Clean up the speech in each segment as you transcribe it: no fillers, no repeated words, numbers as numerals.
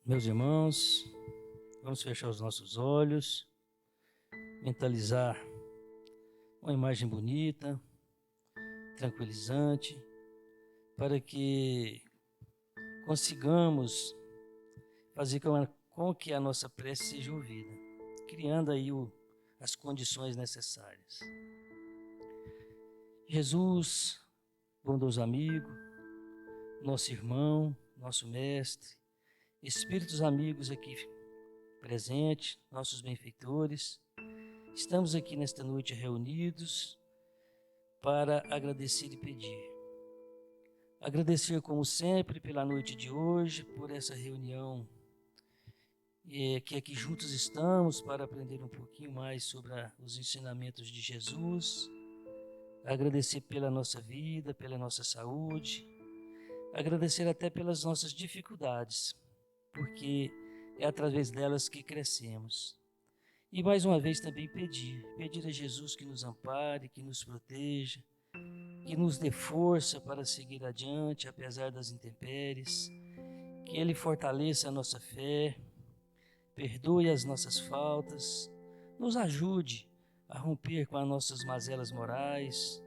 Meus irmãos, vamos fechar os nossos olhos, mentalizar uma imagem bonita, tranquilizante, para que consigamos fazer com que a nossa prece seja ouvida, criando aí as condições necessárias. Jesus, bondoso amigo, nosso irmão, nosso mestre, espíritos amigos aqui presentes, nossos benfeitores, estamos aqui nesta noite reunidos para agradecer e pedir. Agradecer, como sempre, pela noite de hoje, por essa reunião que aqui juntos estamos para aprender um pouquinho mais sobre os ensinamentos de Jesus. Agradecer pela nossa vida, pela nossa saúde. Agradecer até pelas nossas dificuldades, porque é através delas que crescemos. E mais uma vez também pedir a Jesus que nos ampare, que nos proteja, que nos dê força para seguir adiante, apesar das intempéries, que Ele fortaleça a nossa fé, perdoe as nossas faltas, nos ajude a romper com as nossas mazelas morais,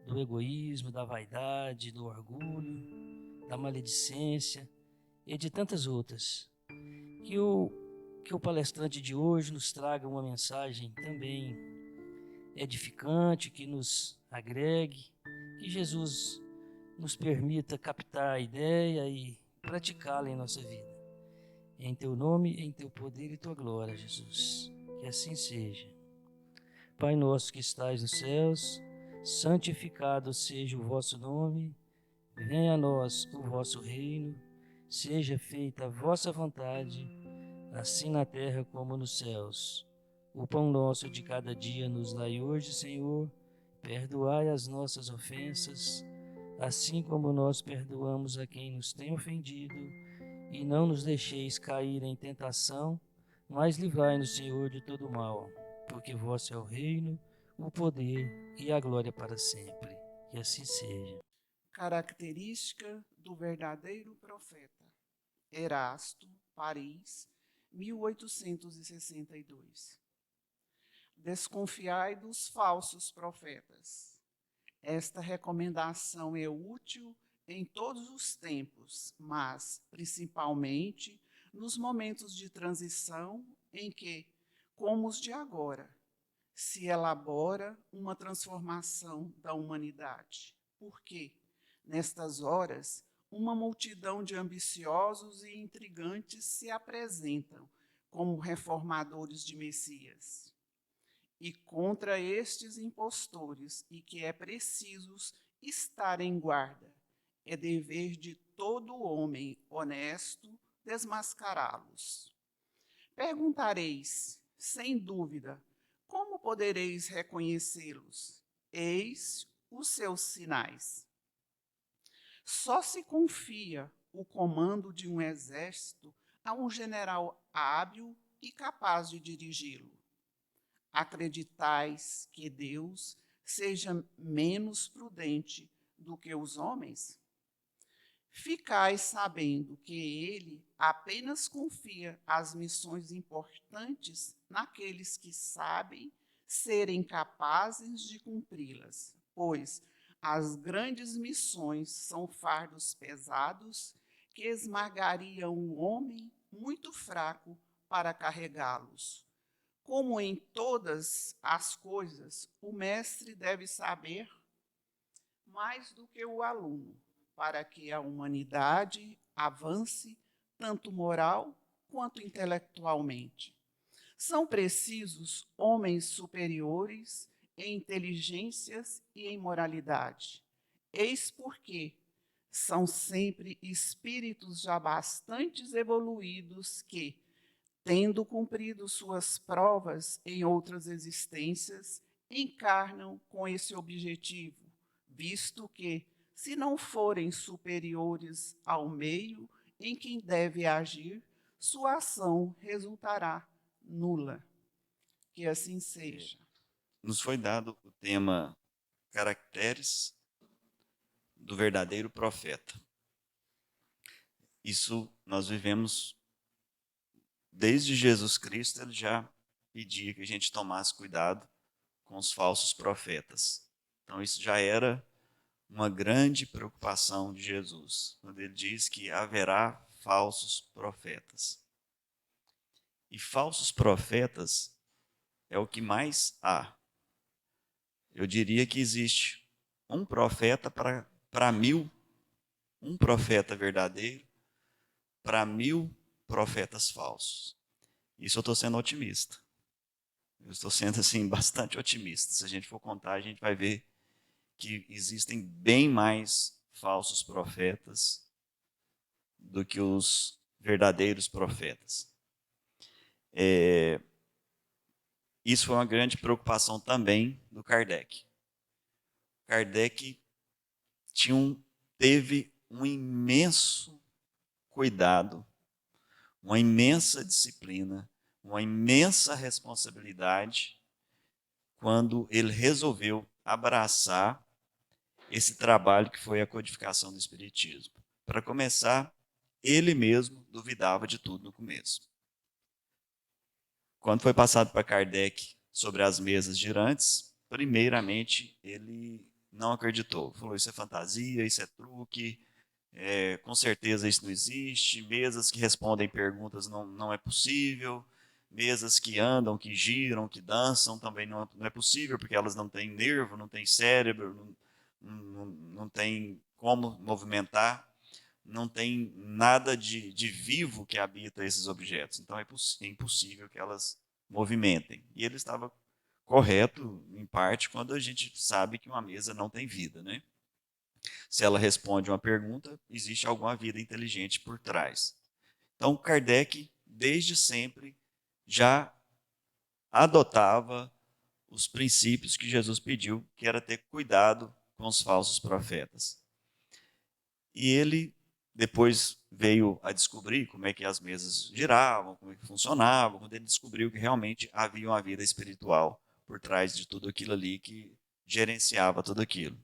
do egoísmo, da vaidade, do orgulho, da maledicência e de tantas outras. Que o palestrante de hoje nos traga uma mensagem também edificante, que nos agregue, que Jesus nos permita captar a ideia e praticá-la em nossa vida. Em teu nome, em teu poder e tua glória, Jesus. Que assim seja. Pai nosso que estais nos céus, santificado seja o vosso nome. Venha a nós o vosso reino. Seja feita a vossa vontade, assim na terra como nos céus. O pão nosso de cada dia nos dai hoje, Senhor. Perdoai as nossas ofensas, assim como nós perdoamos a quem nos tem ofendido. E não nos deixeis cair em tentação, mas livrai-nos, Senhor, de todo mal, porque vosso é o reino, o poder e a glória para sempre. Que assim seja. Característica do verdadeiro profeta. Erasto, Paris, 1862. Desconfiai dos falsos profetas. Esta recomendação é útil em todos os tempos, mas principalmente nos momentos de transição em que, como os de agora, se elabora uma transformação da humanidade. Por quê? Nestas horas, uma multidão de ambiciosos e intrigantes se apresentam como reformadores de Messias. E contra estes impostores, e que é preciso estar em guarda, é dever de todo homem honesto desmascará-los. Perguntareis, sem dúvida, como podereis reconhecê-los? Eis os seus sinais. Só se confia o comando de um exército a um general hábil e capaz de dirigi-lo. Acreditais que Deus seja menos prudente do que os homens? Ficais sabendo que ele apenas confia as missões importantes naqueles que sabem serem capazes de cumpri-las, pois as grandes missões são fardos pesados que esmagariam um homem muito fraco para carregá-los. Como em todas as coisas, o mestre deve saber mais do que o aluno, para que a humanidade avance tanto moral quanto intelectualmente. São precisos homens superiores em inteligências e em moralidade. Eis porque são sempre espíritos já bastante evoluídos que, tendo cumprido suas provas em outras existências, encarnam com esse objetivo, visto que, se não forem superiores ao meio em que deve agir, sua ação resultará nula. Que assim seja. Nos foi dado o tema Caracteres do verdadeiro profeta. Isso nós vivemos desde Jesus Cristo, ele já pedia que a gente tomasse cuidado com os falsos profetas. Então, isso já era uma grande preocupação de Jesus, quando ele diz que haverá falsos profetas. E falsos profetas é o que mais há. Eu diria que existe um profeta para 1000, um profeta verdadeiro para 1000 profetas falsos. Isso eu estou sendo otimista. Eu estou sendo assim bastante otimista. Se a gente for contar, a gente vai ver que existem bem mais falsos profetas do que os verdadeiros profetas. Isso foi uma grande preocupação também do Kardec. Kardec teve um imenso cuidado, uma imensa disciplina, uma imensa responsabilidade quando ele resolveu abraçar esse trabalho que foi a codificação do Espiritismo. Para começar, ele mesmo duvidava de tudo no começo. Quando foi passado para Kardec sobre as mesas girantes, primeiramente ele não acreditou. Falou, isso é fantasia, isso é truque, com certeza isso não existe, mesas que respondem perguntas não é possível, mesas que andam, que giram, que dançam também não é possível, porque elas não têm nervo, não têm cérebro, não têm como movimentar, não tem nada de vivo que habita esses objetos. Então é impossível que elas movimentem. E ele estava correto, em parte, quando a gente sabe que uma mesa não tem vida, né? Se ela responde uma pergunta, existe alguma vida inteligente por trás. Então, Kardec, desde sempre, já adotava os princípios que Jesus pediu, que era ter cuidado com os falsos profetas. E ele depois veio a descobrir como é que as mesas giravam, como é que funcionavam, quando ele descobriu que realmente havia uma vida espiritual por trás de tudo aquilo ali que gerenciava tudo aquilo.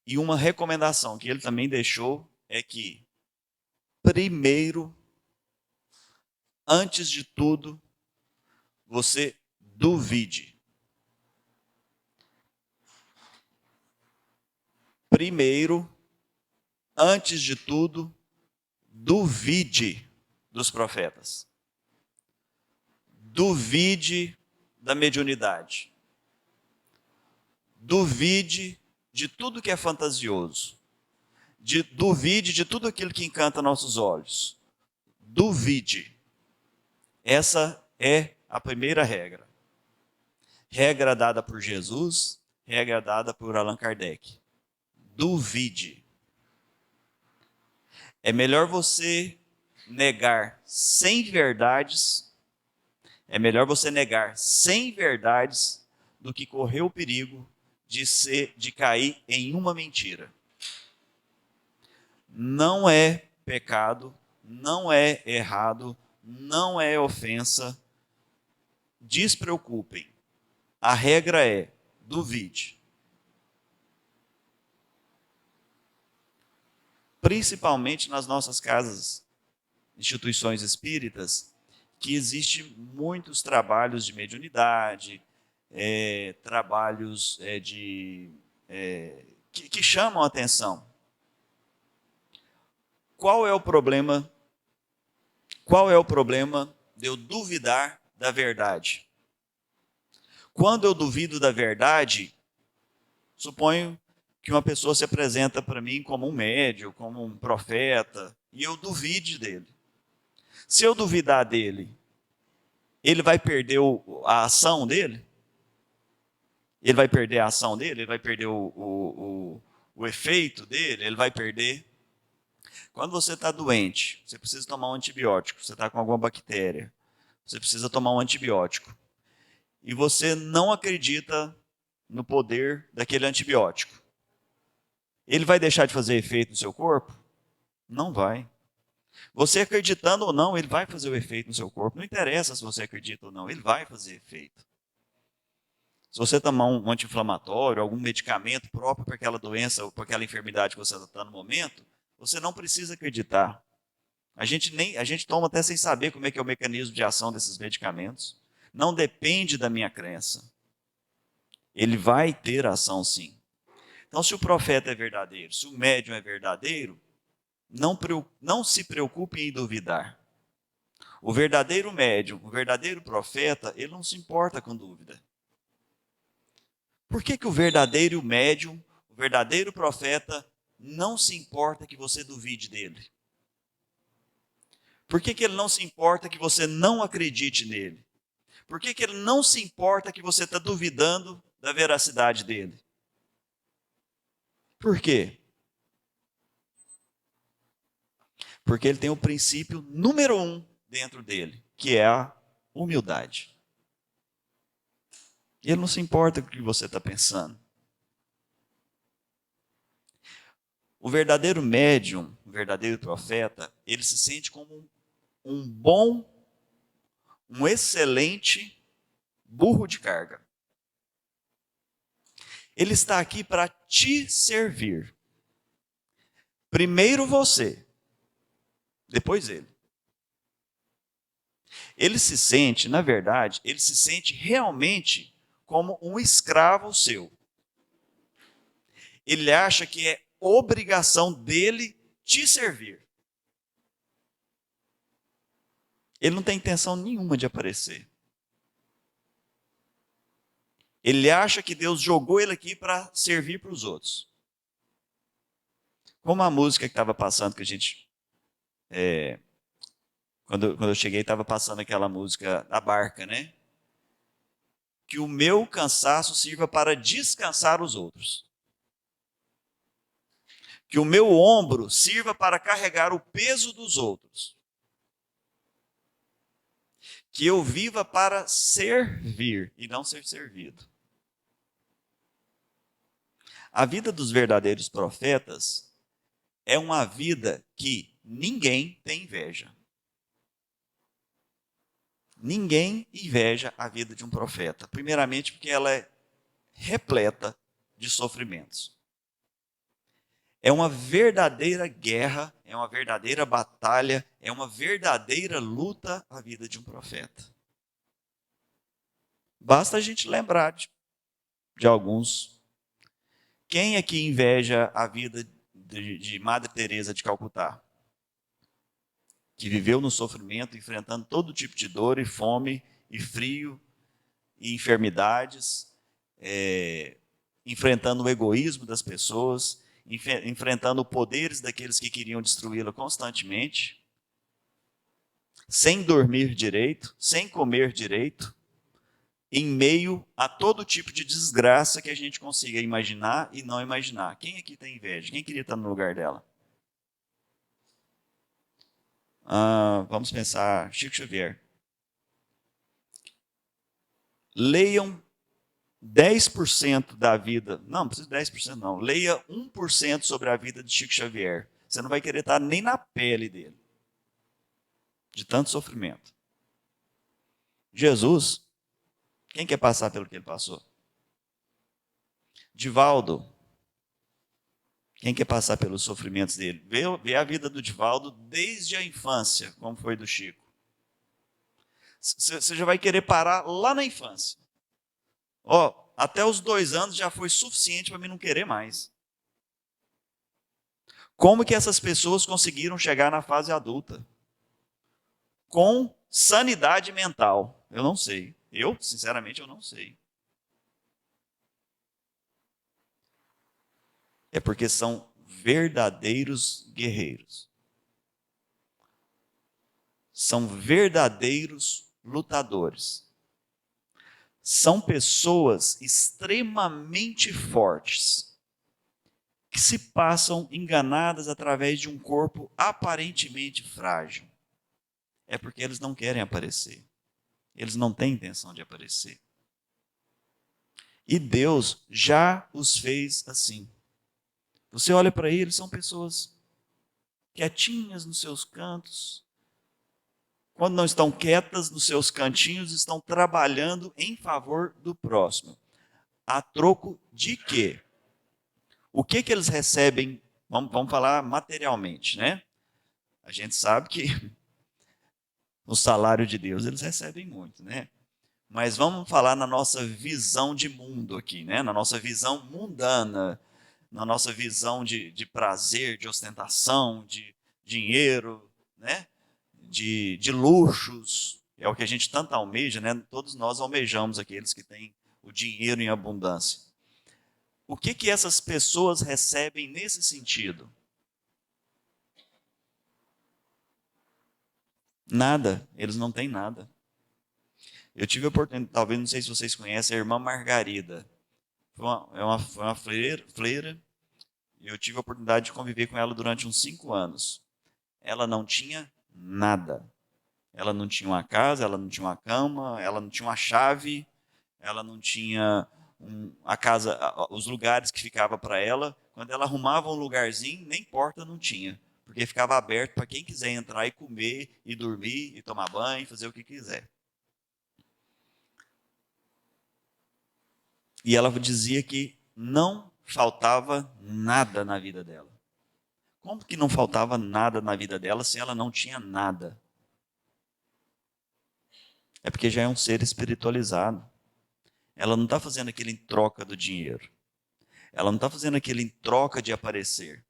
E uma recomendação que ele também deixou é que, primeiro, antes de tudo, você duvide. Primeiro, antes de tudo, duvide dos profetas. Duvide da mediunidade. Duvide de tudo que é fantasioso. Duvide de tudo aquilo que encanta nossos olhos. Duvide. Essa é a primeira regra. Regra dada por Jesus, regra dada por Allan Kardec. Duvide. É melhor você negar 100 verdades, do que correr o perigo de cair em uma mentira. Não é pecado, não é errado, não é ofensa. Despreocupem. A regra é: duvide. Principalmente nas nossas casas, instituições espíritas, que existem muitos trabalhos de mediunidade, trabalhos que chamam a atenção. Qual é o problema? Qual é o problema de eu duvidar da verdade? Quando eu duvido da verdade, suponho que uma pessoa se apresenta para mim como um médium, como um profeta, e eu duvide dele. Se eu duvidar dele, ele vai perder a ação dele? Ele vai perder a ação dele? Ele vai perder o efeito dele? Ele vai perder? Quando você está doente, você precisa tomar um antibiótico, você está com alguma bactéria, você precisa tomar um antibiótico, e você não acredita no poder daquele antibiótico, ele vai deixar de fazer efeito no seu corpo? Não vai. Você acreditando ou não, ele vai fazer o efeito no seu corpo. Não interessa se você acredita ou não, ele vai fazer efeito. Se você tomar um anti-inflamatório, algum medicamento próprio para aquela doença ou para aquela enfermidade que você está no momento, você não precisa acreditar. A gente toma até sem saber como é que é o mecanismo de ação desses medicamentos. Não depende da minha crença. Ele vai ter ação sim. Então, se o profeta é verdadeiro, se o médium é verdadeiro, não se preocupe em duvidar. O verdadeiro médium, o verdadeiro profeta, ele não se importa com dúvida. Por que o verdadeiro médium, o verdadeiro profeta, não se importa que você duvide dele? Por que ele não se importa que você não acredite nele? Por que ele não se importa que você está duvidando da veracidade dele? Por quê? Porque ele tem o princípio número 1 dentro dele, que é a humildade. Ele não se importa com o que você está pensando. O verdadeiro médium, o verdadeiro profeta, ele se sente como um excelente burro de carga. Ele está aqui para te servir. Primeiro você, depois ele. Ele se sente, na verdade, ele se sente realmente como um escravo seu. Ele acha que é obrigação dele te servir. Ele não tem intenção nenhuma de aparecer. Ele acha que Deus jogou ele aqui para servir para os outros. Como a música que estava passando, que a gente... Quando eu cheguei, estava passando aquela música da barca, né? Que o meu cansaço sirva para descansar os outros. Que o meu ombro sirva para carregar o peso dos outros. Que eu viva para servir e não ser servido. A vida dos verdadeiros profetas é uma vida que ninguém tem inveja. Ninguém inveja a vida de um profeta. Primeiramente porque ela é repleta de sofrimentos. É uma verdadeira guerra, é uma verdadeira batalha, é uma verdadeira luta a vida de um profeta. Basta a gente lembrar de alguns. Quem aqui inveja a vida de Madre Teresa de Calcutá? Que viveu no sofrimento, enfrentando todo tipo de dor e fome, e frio, e enfermidades, enfrentando o egoísmo das pessoas, enfrentando poderes daqueles que queriam destruí-la constantemente, sem dormir direito, sem comer direito, em meio a todo tipo de desgraça que a gente consiga imaginar e não imaginar. Quem aqui tem inveja? Quem queria estar no lugar dela? Vamos pensar, Chico Xavier. Leiam 10% da vida, não precisa de 10% não, leia 1% sobre a vida de Chico Xavier. Você não vai querer estar nem na pele dele, de tanto sofrimento. Jesus, quem quer passar pelo que ele passou? Divaldo, quem quer passar pelos sofrimentos dele? Vê a vida do Divaldo desde a infância, como foi do Chico. Você já vai querer parar lá na infância. Até os 2 anos já foi suficiente para mim não querer mais. Como que essas pessoas conseguiram chegar na fase adulta? Com sanidade mental? Eu não sei. Sinceramente, eu não sei. É porque são verdadeiros guerreiros. São verdadeiros lutadores. São pessoas extremamente fortes, que se passam enganadas através de um corpo aparentemente frágil. É porque eles não querem aparecer. Eles não têm intenção de aparecer. E Deus já os fez assim. Você olha para eles, são pessoas quietinhas nos seus cantos. Quando não estão quietas nos seus cantinhos, estão trabalhando em favor do próximo. A troco de quê? O que eles recebem? Vamos falar materialmente, né? A gente sabe que o salário de Deus eles recebem muito, né? Mas vamos falar na nossa visão de mundo aqui, né? Na nossa visão mundana, na nossa visão de prazer, de ostentação, de dinheiro, né? De luxos. É o que a gente tanto almeja, né? Todos nós almejamos aqueles que têm o dinheiro em abundância. O que essas pessoas recebem nesse sentido? Nada, eles não têm nada. Eu tive a oportunidade, talvez, não sei se vocês conhecem, a irmã Margarida. Foi uma freira, e eu tive a oportunidade de conviver com ela durante uns 5 anos. Ela não tinha nada. Ela não tinha uma casa, ela não tinha uma cama, ela não tinha uma chave, ela não tinha a casa, os lugares que ficava para ela. Quando ela arrumava um lugarzinho, nem porta não tinha, porque ficava aberto para quem quiser entrar e comer, e dormir, e tomar banho, fazer o que quiser. E ela dizia que não faltava nada na vida dela. Como que não faltava nada na vida dela se ela não tinha nada? É porque já é um ser espiritualizado. Ela não está fazendo aquilo em troca do dinheiro. Ela não está fazendo aquilo em troca de aparecer.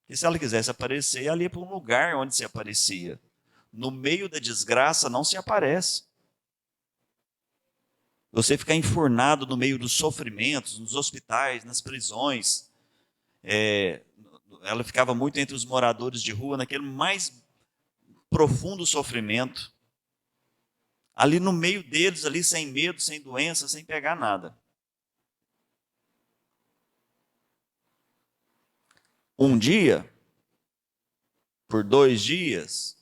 E se ela quisesse aparecer, ela ia para um lugar onde se aparecia. No meio da desgraça não se aparece. Você ficar enfurnado no meio dos sofrimentos, nos hospitais, nas prisões. Ela ficava muito entre os moradores de rua, naquele mais profundo sofrimento. Ali no meio deles, ali sem medo, sem doença, sem pegar nada. Um dia, por 2 dias,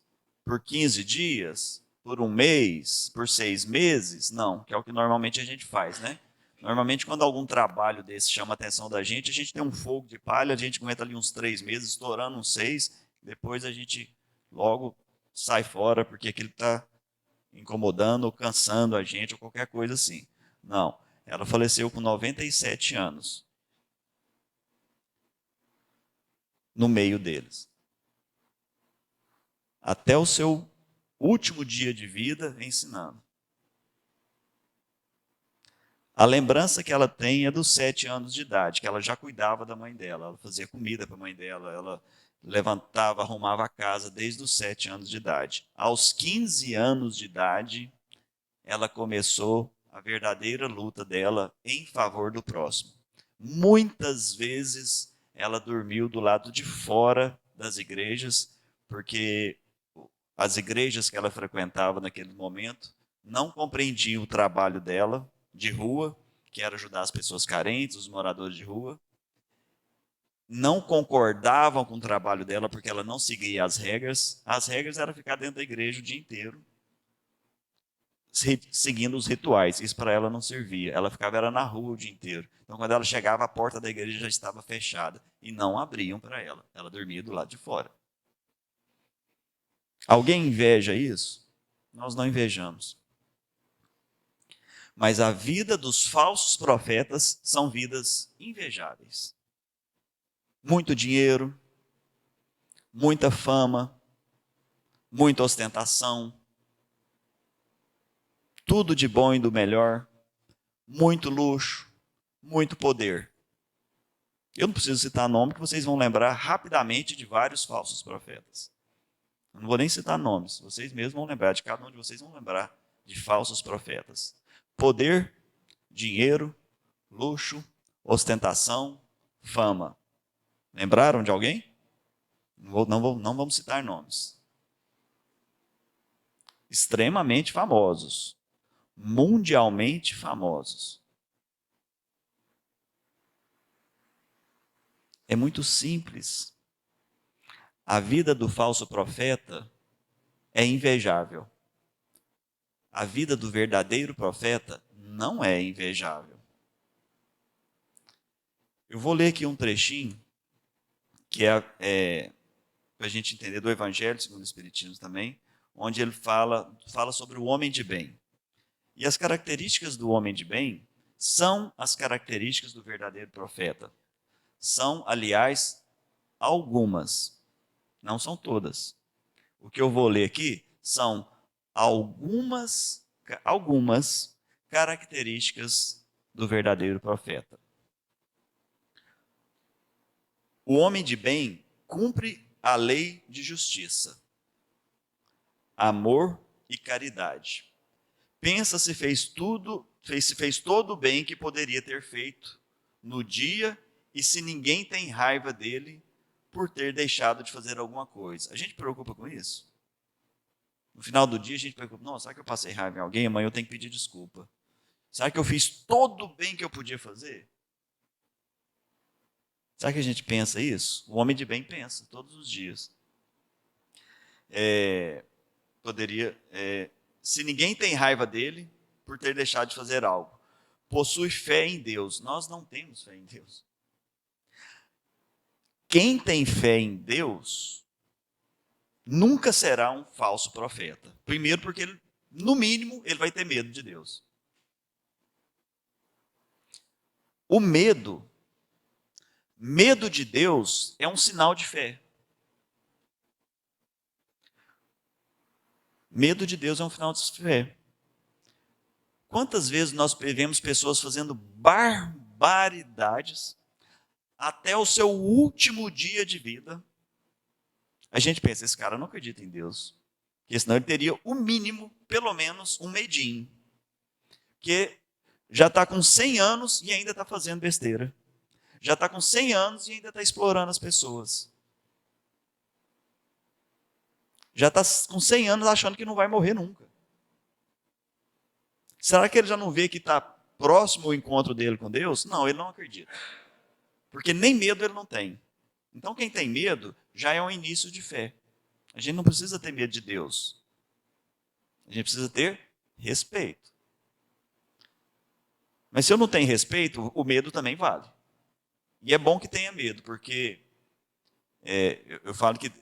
por 15 dias, por 1 mês, por 6 meses, não, que é o que normalmente a gente faz, né? Normalmente, quando algum trabalho desse chama a atenção da gente, a gente tem um fogo de palha, a gente aguenta ali uns 3 meses, estourando uns 6, depois a gente logo sai fora, porque aquilo está incomodando ou cansando a gente, ou qualquer coisa assim. Não, ela faleceu com 97 anos, no meio deles. Até o seu último dia de vida ensinando. A lembrança que ela tem é dos 7 anos de idade, que ela já cuidava da mãe dela, ela fazia comida para a mãe dela, ela levantava, arrumava a casa desde os 7 anos de idade. Aos 15 anos de idade, ela começou a verdadeira luta dela em favor do próximo. Muitas vezes ela dormiu do lado de fora das igrejas, porque as igrejas que ela frequentava naquele momento não compreendiam o trabalho dela de rua, que era ajudar as pessoas carentes, os moradores de rua. Não concordavam com o trabalho dela porque ela não seguia as regras. As regras era ficar dentro da igreja o dia inteiro, seguindo os rituais. Isso para ela não servia. Ela ficava era na rua o dia inteiro. Então, quando ela chegava, a porta da igreja já estava fechada e não abriam para ela. Ela dormia do lado de fora. Alguém inveja isso? Nós não invejamos. Mas a vida dos falsos profetas são vidas invejáveis. Muito dinheiro, muita fama, muita ostentação, tudo de bom e do melhor, muito luxo, muito poder. Eu não preciso citar nome, que vocês vão lembrar rapidamente de vários falsos profetas. Eu não vou nem citar nomes, vocês mesmos vão lembrar, de cada um de vocês vão lembrar de falsos profetas. Poder, dinheiro, luxo, ostentação, fama. Lembraram de alguém? Não vamos citar nomes. Extremamente famosos. Mundialmente famosos. É muito simples. A vida do falso profeta é invejável. A vida do verdadeiro profeta não é invejável. Eu vou ler aqui um trechinho, que é para a gente entender do Evangelho segundo o Espiritismo também, onde ele fala sobre o homem de bem. E as características do homem de bem são as características do verdadeiro profeta. São, aliás, algumas, não são todas. O que eu vou ler aqui são algumas características do verdadeiro profeta. O homem de bem cumpre a lei de justiça, amor e caridade. Pensa se fez todo o bem que poderia ter feito no dia e se ninguém tem raiva dele por ter deixado de fazer alguma coisa. A gente preocupa com isso? No final do dia a gente preocupa, nossa, será que eu passei raiva em alguém? Amanhã eu tenho que pedir desculpa. Será que eu fiz todo o bem que eu podia fazer? Será que a gente pensa isso? O homem de bem pensa todos os dias. Se ninguém tem raiva dele por ter deixado de fazer algo, possui fé em Deus. Nós não temos fé em Deus. Quem tem fé em Deus nunca será um falso profeta. Primeiro porque, no mínimo, ele vai ter medo de Deus. O medo de Deus é um sinal de fé. Medo de Deus é um sinal de fé. Quantas vezes nós vemos pessoas fazendo barbaridades até o seu último dia de vida? A gente pensa, esse cara não acredita em Deus. Porque senão ele teria o mínimo, pelo menos, um medinho. Que já está com 100 anos e ainda está fazendo besteira. Já está com 100 anos e ainda está explorando as pessoas. Já está com 100 anos achando que não vai morrer nunca. Será que ele já não vê que está próximo o encontro dele com Deus? Não, ele não acredita. Porque nem medo ele não tem. Então quem tem medo já é um início de fé. A gente não precisa ter medo de Deus. A gente precisa ter respeito. Mas se eu não tenho respeito, o medo também vale. E é bom que tenha medo, porque eu falo que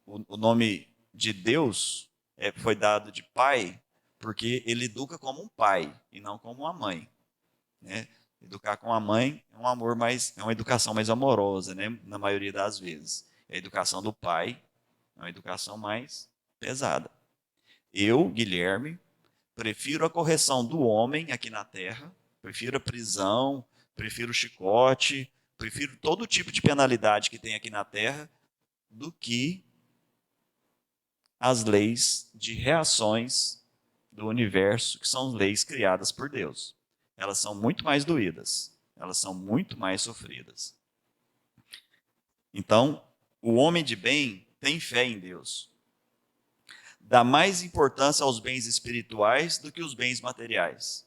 o nome de Deus foi dado de pai, porque ele educa como um pai e não como uma mãe. Né? Educar com a mãe é um amor é uma educação mais amorosa, né? Na maioria das vezes. A educação do pai é uma educação mais pesada. Eu, Guilherme, prefiro a correção do homem aqui na terra, prefiro a prisão, prefiro o chicote, prefiro todo tipo de penalidade que tem aqui na terra do que as leis de reações do universo, que são leis criadas por Deus. Elas são muito mais doídas, elas são muito mais sofridas. Então, o homem de bem tem fé em Deus. Dá mais importância aos bens espirituais do que os bens materiais.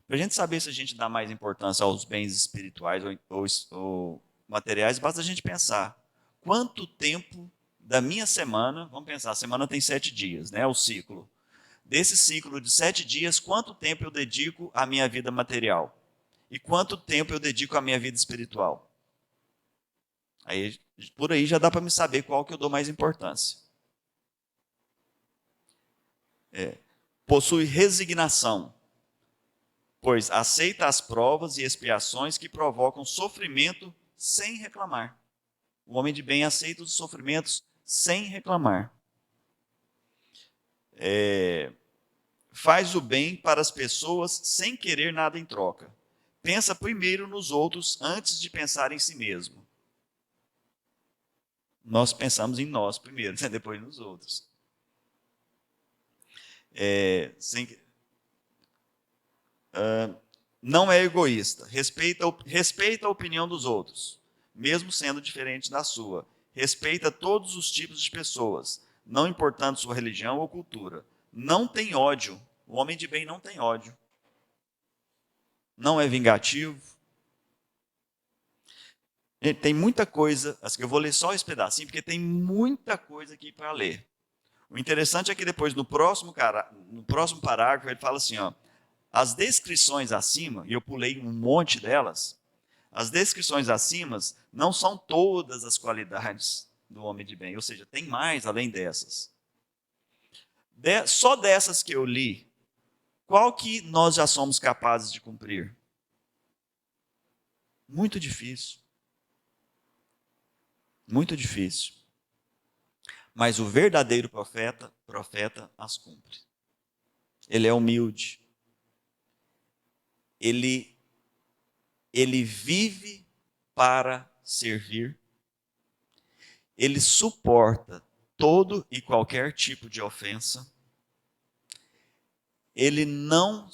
Para a gente saber se a gente dá mais importância aos bens espirituais ou materiais, basta a gente pensar. Quanto tempo da minha semana, vamos pensar, a semana tem 7 dias, né? O ciclo. Desse ciclo de 7 dias, quanto tempo eu dedico à minha vida material? E quanto tempo eu dedico à minha vida espiritual? Aí, por aí já dá para me saber qual que eu dou mais importância. Possui resignação, pois aceita as provas e expiações que provocam sofrimento sem reclamar. O homem de bem aceita os sofrimentos sem reclamar. Faz o bem para as pessoas sem querer nada em troca. Pensa primeiro nos outros antes de pensar em si mesmo. Nós pensamos em nós primeiro, depois nos outros. Não é egoísta. Respeita a opinião dos outros, mesmo sendo diferente da sua. Respeita todos os tipos de pessoas, não importando sua religião ou cultura. Não tem ódio. O homem de bem não tem ódio. Não é vingativo. Tem muita coisa, assim, eu vou ler só esse pedacinho, porque tem muita coisa aqui para ler. O interessante é que depois, no próximo parágrafo, ele fala assim, as descrições acima, e eu pulei um monte delas, as descrições acima não são todas as qualidades do homem de bem, ou seja, tem mais além dessas. Só dessas que eu li, qual que nós já somos capazes de cumprir? Muito difícil. Muito difícil. Mas o verdadeiro profeta as cumpre. Ele é humilde. Ele vive para servir. Ele suporta todo e qualquer tipo de ofensa. Ele nem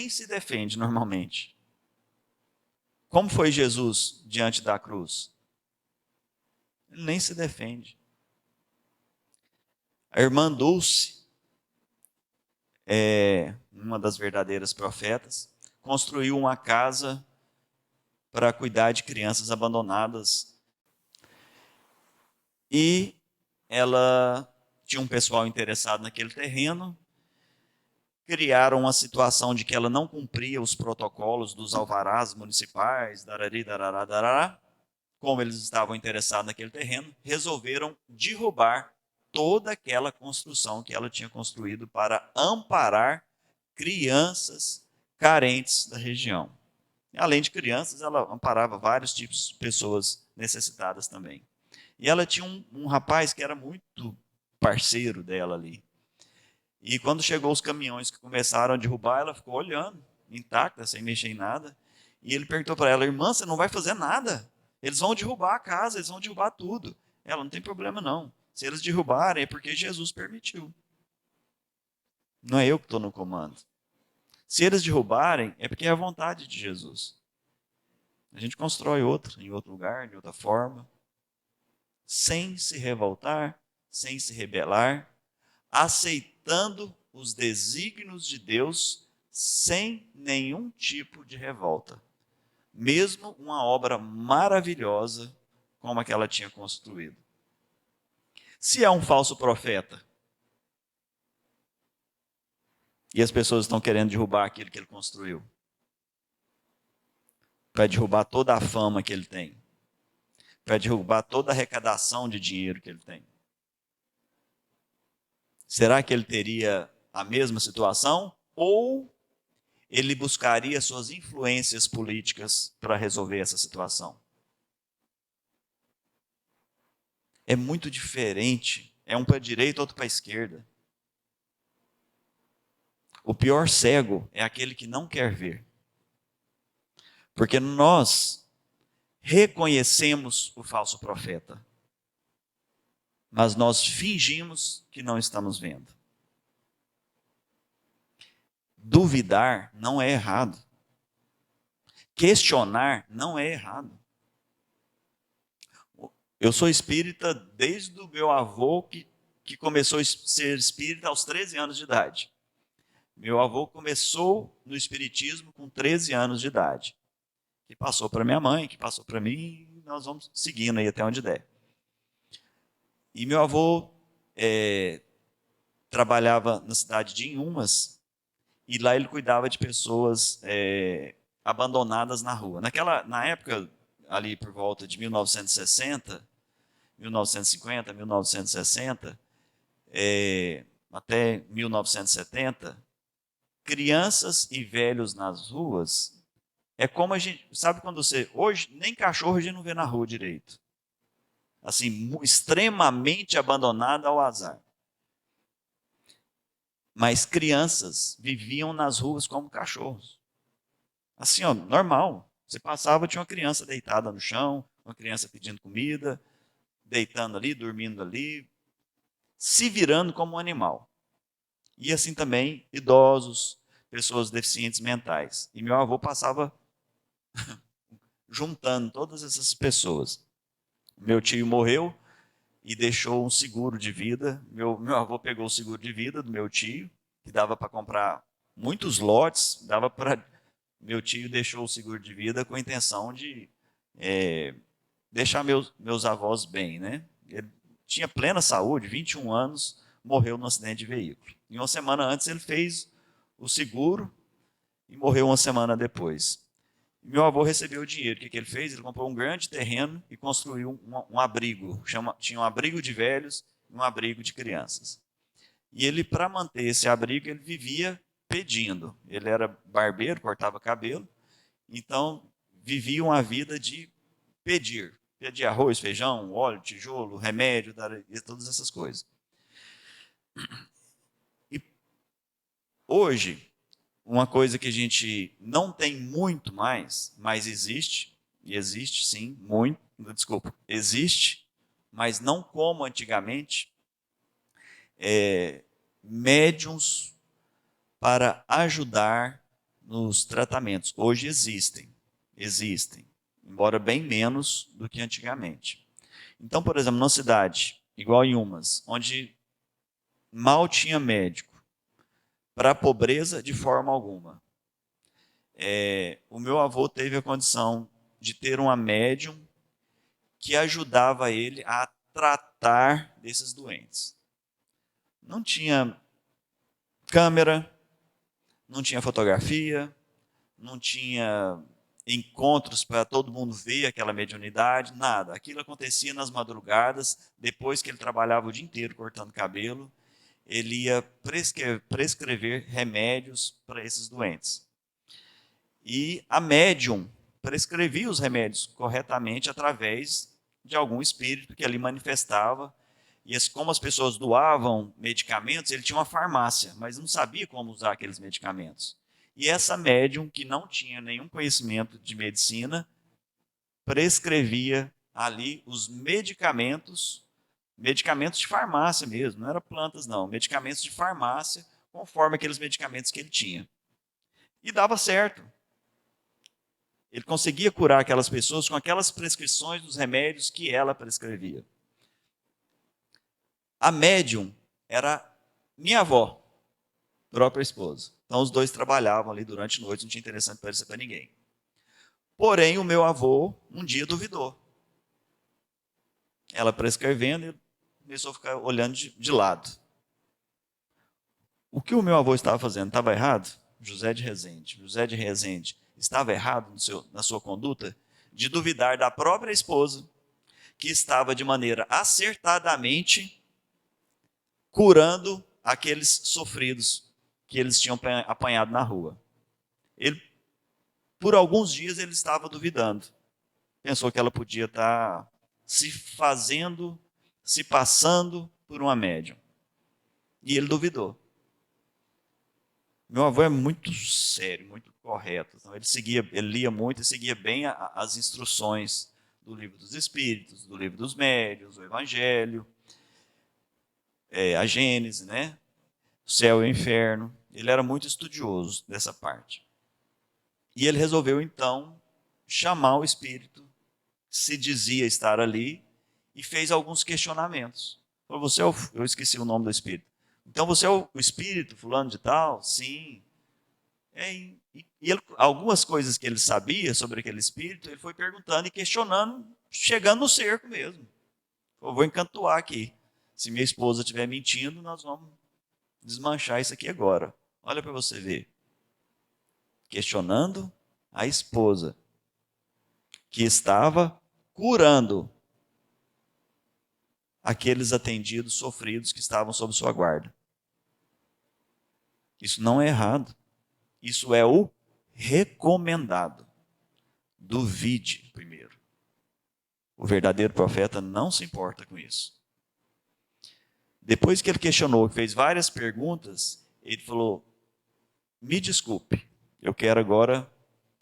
se defende normalmente. Como foi Jesus diante da cruz? Ele nem se defende. A irmã Dulce, uma das verdadeiras profetas, construiu uma casa para cuidar de crianças abandonadas. E ela tinha um pessoal interessado naquele terreno. Criaram uma situação de que ela não cumpria os protocolos dos alvarás municipais, darari, darará, darará. Como eles estavam interessados naquele terreno, resolveram derrubar toda aquela construção que ela tinha construído para amparar crianças carentes da região. Além de crianças, ela amparava vários tipos de pessoas necessitadas também. E ela tinha um rapaz que era muito parceiro dela ali. E quando chegou os caminhões que começaram a derrubar, ela ficou olhando, intacta, sem mexer em nada. E ele perguntou para ela: irmã, você não vai fazer nada? Eles vão derrubar a casa, eles vão derrubar tudo. Ela: não tem problema não. Se eles derrubarem é porque Jesus permitiu. Não é eu que estou no comando. Se eles derrubarem é porque é a vontade de Jesus. A gente constrói outra, em outro lugar, de outra forma. Sem se revoltar, sem se rebelar, aceitando os desígnios de Deus sem nenhum tipo de revolta. Mesmo uma obra maravilhosa como a que ela tinha construído. Se é um falso profeta e as pessoas estão querendo derrubar aquilo que ele construiu, para derrubar toda a fama que ele tem, para derrubar toda a arrecadação de dinheiro que ele tem, será que ele teria a mesma situação? Ou ele buscaria suas influências políticas para resolver essa situação? É muito diferente. É um para a direita, outro para a esquerda. O pior cego é aquele que não quer ver. Porque nós reconhecemos o falso profeta, mas nós fingimos que não estamos vendo. Duvidar não é errado. Questionar não é errado. Eu sou espírita desde o meu avô, que começou a ser espírita aos 13 anos de idade. Meu avô começou no espiritismo com 13 anos de idade. Que passou para minha mãe, que passou para mim, e nós vamos seguindo aí até onde der. E meu avô trabalhava na cidade de Inhumas, e lá ele cuidava de pessoas abandonadas na rua. Na época, ali por volta de 1960, 1950, 1960, até 1970, crianças e velhos nas ruas, é como a gente, sabe quando hoje, nem cachorro a gente não vê na rua direito. Assim, extremamente abandonada ao azar. Mas crianças viviam nas ruas como cachorros. Assim, ó, normal. Você passava, tinha uma criança deitada no chão, uma criança pedindo comida, deitando ali, dormindo ali, se virando como um animal. E assim também idosos, pessoas deficientes mentais. E meu avô passava juntando todas essas pessoas. Meu tio morreu e deixou um seguro de vida. Meu avô pegou o seguro de vida do meu tio, que dava para comprar muitos lotes, dava para... Meu tio deixou o seguro de vida com a intenção de deixar meus avós bem, né? Ele tinha plena saúde, 21 anos, morreu num acidente de veículo. E uma semana antes ele fez o seguro e morreu uma semana depois. Meu avô recebeu o dinheiro. O que ele fez? Ele comprou um grande terreno e construiu um abrigo. Tinha um abrigo de velhos e um abrigo de crianças. E ele, para manter esse abrigo, ele vivia pedindo. Ele era barbeiro, cortava cabelo, então vivia uma vida de pedir. Pedia arroz, feijão, óleo, tijolo, remédio, todas essas coisas. E hoje, uma coisa que a gente não tem muito mais, mas existe, e existe sim, muito, existe, mas não como antigamente, médiuns para ajudar nos tratamentos. Hoje existem, embora bem menos do que antigamente. Então, por exemplo, numa cidade, igual em Umas, onde mal tinha médico, para a pobreza de forma alguma. O meu avô teve a condição de ter uma médium que ajudava ele a tratar desses doentes. Não tinha câmera, não tinha fotografia, não tinha encontros para todo mundo ver aquela mediunidade, nada. Aquilo acontecia nas madrugadas, depois que ele trabalhava o dia inteiro cortando cabelo, ele ia prescrever remédios para esses doentes. E a médium prescrevia os remédios corretamente através de algum espírito que ali manifestava. E como as pessoas doavam medicamentos, ele tinha uma farmácia, mas não sabia como usar aqueles medicamentos. E essa médium, que não tinha nenhum conhecimento de medicina, prescrevia ali os medicamentos de farmácia mesmo, não eram plantas não, medicamentos de farmácia, conforme aqueles medicamentos que ele tinha. E dava certo. Ele conseguia curar aquelas pessoas com aquelas prescrições dos remédios que ela prescrevia. A médium era minha avó, própria esposa. Então os dois trabalhavam ali durante a noite, não tinha interessante parecer para ninguém. Porém, o meu avô um dia duvidou. Ela prescrevendo, ele começou a ficar olhando de lado. O que o meu avô estava fazendo estava errado? José de Rezende estava errado na sua conduta de duvidar da própria esposa, que estava de maneira acertadamente curando aqueles sofridos que eles tinham apanhado na rua. Por alguns dias ele estava duvidando. Pensou que ela podia estar se passando por uma médium. E ele duvidou. Meu avô é muito sério, muito correto. Então ele lia muito e seguia bem as instruções do Livro dos Espíritos, do Livro dos Médiuns, o Evangelho, a Gênese, né? O céu e o inferno. Ele era muito estudioso dessa parte. E ele resolveu, então, chamar o espírito, se dizia estar ali, e fez alguns questionamentos. Falou, eu esqueci o nome do espírito. Então, você é o espírito fulano de tal? Sim. Algumas coisas que ele sabia sobre aquele espírito, ele foi perguntando e questionando, chegando no cerco mesmo. Eu vou encantoar aqui. Se minha esposa estiver mentindo, nós vamos desmanchar isso aqui agora. Olha para você ver. Questionando a esposa, que estava curando aqueles atendidos sofridos que estavam sob sua guarda. Isso não é errado. Isso é o recomendado. Duvide primeiro. O verdadeiro profeta não se importa com isso. Depois que ele questionou, fez várias perguntas, ele falou, me desculpe, eu quero agora,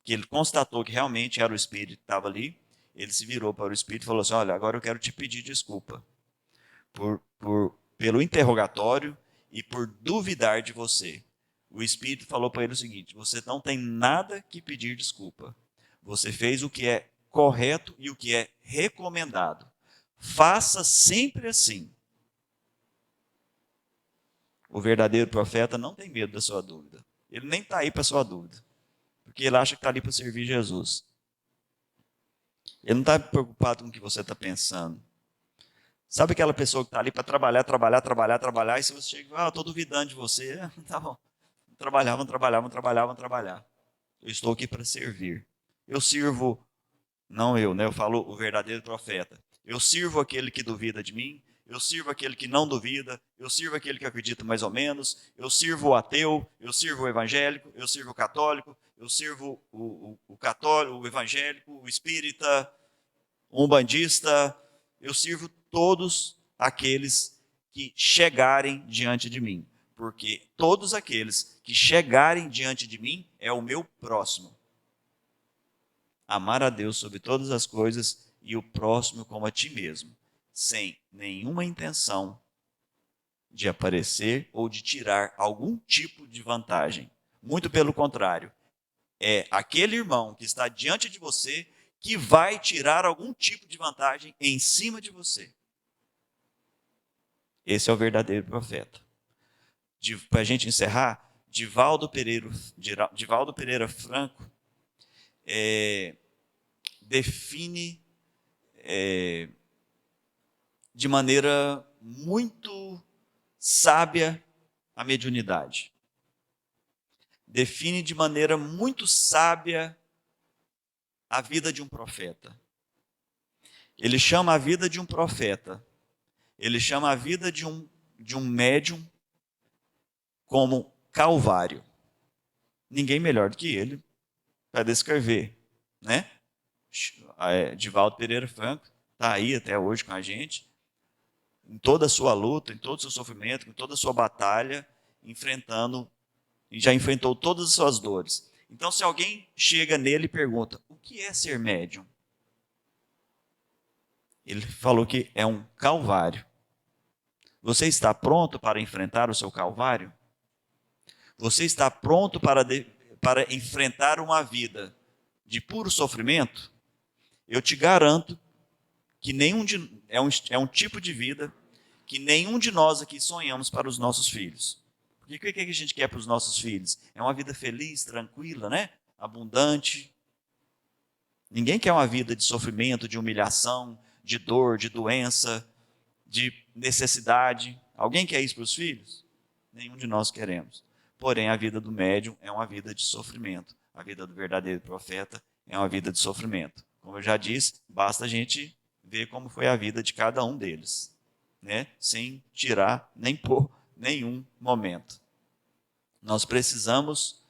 que ele constatou que realmente era o espírito que estava ali, ele se virou para o espírito e falou assim, olha, agora eu quero te pedir desculpa pelo interrogatório e por duvidar de você. O espírito falou para ele o seguinte, você não tem nada que pedir desculpa. Você fez o que é correto e o que é recomendado. Faça sempre assim. O verdadeiro profeta não tem medo da sua dúvida. Ele nem está aí para a sua dúvida. Porque ele acha que está ali para servir Jesus. Ele não está preocupado com o que você está pensando. Sabe aquela pessoa que está ali para trabalhar, e se você chega, estou duvidando de você, tá bom. Trabalhar. Eu estou aqui para servir. Eu sirvo, não eu, né? Eu falo o verdadeiro profeta. Eu sirvo aquele que duvida de mim, eu sirvo aquele que não duvida, eu sirvo aquele que acredita mais ou menos, eu sirvo o ateu, eu sirvo o evangélico, eu sirvo o católico, eu sirvo o católico, o evangélico, o espírita. umbandista, eu sirvo todos aqueles que chegarem diante de mim, porque todos aqueles que chegarem diante de mim é o meu próximo. Amar a Deus sobre todas as coisas e o próximo como a ti mesmo, sem nenhuma intenção de aparecer ou de tirar algum tipo de vantagem. Muito pelo contrário, é aquele irmão que está diante de você que vai tirar algum tipo de vantagem em cima de você. Esse é o verdadeiro profeta. Para a gente encerrar, Divaldo Pereira Franco define de maneira muito sábia a mediunidade. Define de maneira muito sábia a vida de um profeta. Ele chama a vida de um profeta, ele chama a vida de um médium como Calvário. Ninguém melhor do que ele para descrever, né? Divaldo Pereira Franco está aí até hoje com a gente, em toda a sua luta, em todo o seu sofrimento, em toda a sua batalha, enfrentando, e já enfrentou todas as suas dores. Então, se alguém chega nele e pergunta, o que é ser médium? Ele falou que é um calvário. Você está pronto para enfrentar o seu calvário? Você está pronto para enfrentar uma vida de puro sofrimento? Eu te garanto que é um tipo de vida que nenhum de nós aqui sonhamos para os nossos filhos. Porque o que a gente quer para os nossos filhos? É uma vida feliz, tranquila, né? Abundante. Ninguém quer uma vida de sofrimento, de humilhação, de dor, de doença, de necessidade. Alguém quer isso para os filhos? Nenhum de nós queremos. Porém, a vida do médium é uma vida de sofrimento. A vida do verdadeiro profeta é uma vida de sofrimento. Como eu já disse, basta a gente ver como foi a vida de cada um deles, né? Sem tirar nem pôr nenhum momento. Nós precisamos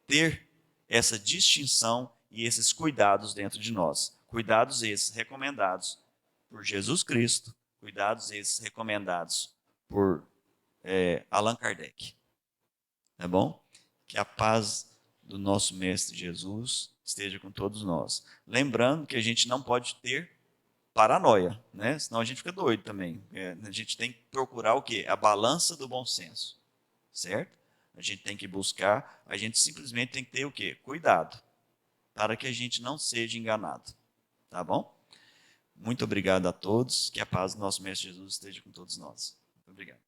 ter essa distinção e esses cuidados dentro de nós. Cuidados esses recomendados por Jesus Cristo, cuidados esses recomendados por Allan Kardec. Tá bom? Que a paz do nosso Mestre Jesus esteja com todos nós. Lembrando que a gente não pode ter paranoia, né? Senão a gente fica doido também. A gente tem que procurar o quê? A balança do bom senso, certo? A gente tem que buscar, a gente simplesmente tem que ter o quê? Cuidado, para que a gente não seja enganado, tá bom? Muito obrigado a todos, que a paz do nosso Mestre Jesus esteja com todos nós. Muito obrigado.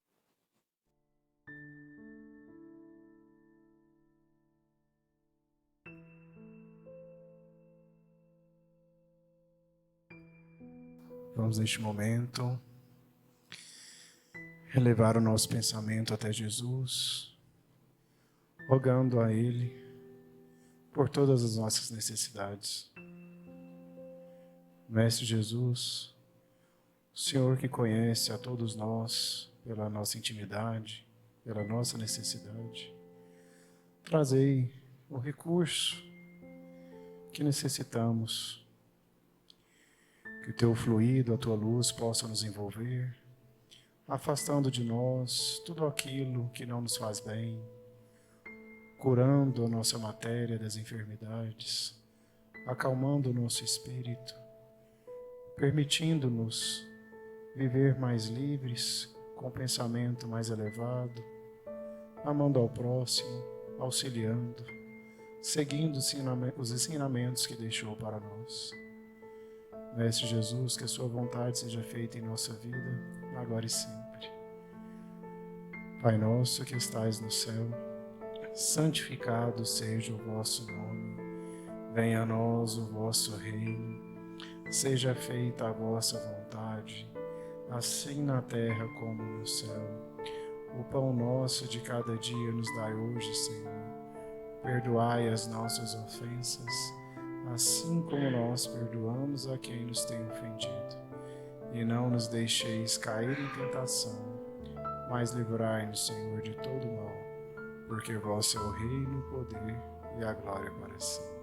Vamos, neste momento, elevar o nosso pensamento até Jesus, rogando a Ele por todas as nossas necessidades. Mestre Jesus, o Senhor que conhece a todos nós pela nossa intimidade, pela nossa necessidade, trazei o recurso que necessitamos. Que o teu fluido, a tua luz possa nos envolver, afastando de nós tudo aquilo que não nos faz bem, curando a nossa matéria das enfermidades, acalmando o nosso espírito, permitindo-nos viver mais livres, com pensamento mais elevado, amando ao próximo, auxiliando, seguindo os ensinamentos que deixou para nós. Mestre Jesus, que a sua vontade seja feita em nossa vida, agora e sempre. Pai nosso que estais no céu, santificado seja o vosso nome. Venha a nós o vosso reino. Seja feita a vossa vontade, assim na terra como no céu. O pão nosso de cada dia nos dai hoje, Senhor. Perdoai as nossas ofensas, assim como nós perdoamos a quem nos tem ofendido. E não nos deixeis cair em tentação, mas livrai-nos, Senhor, de todo mal, porque vosso é o reino, o poder e a glória para sempre.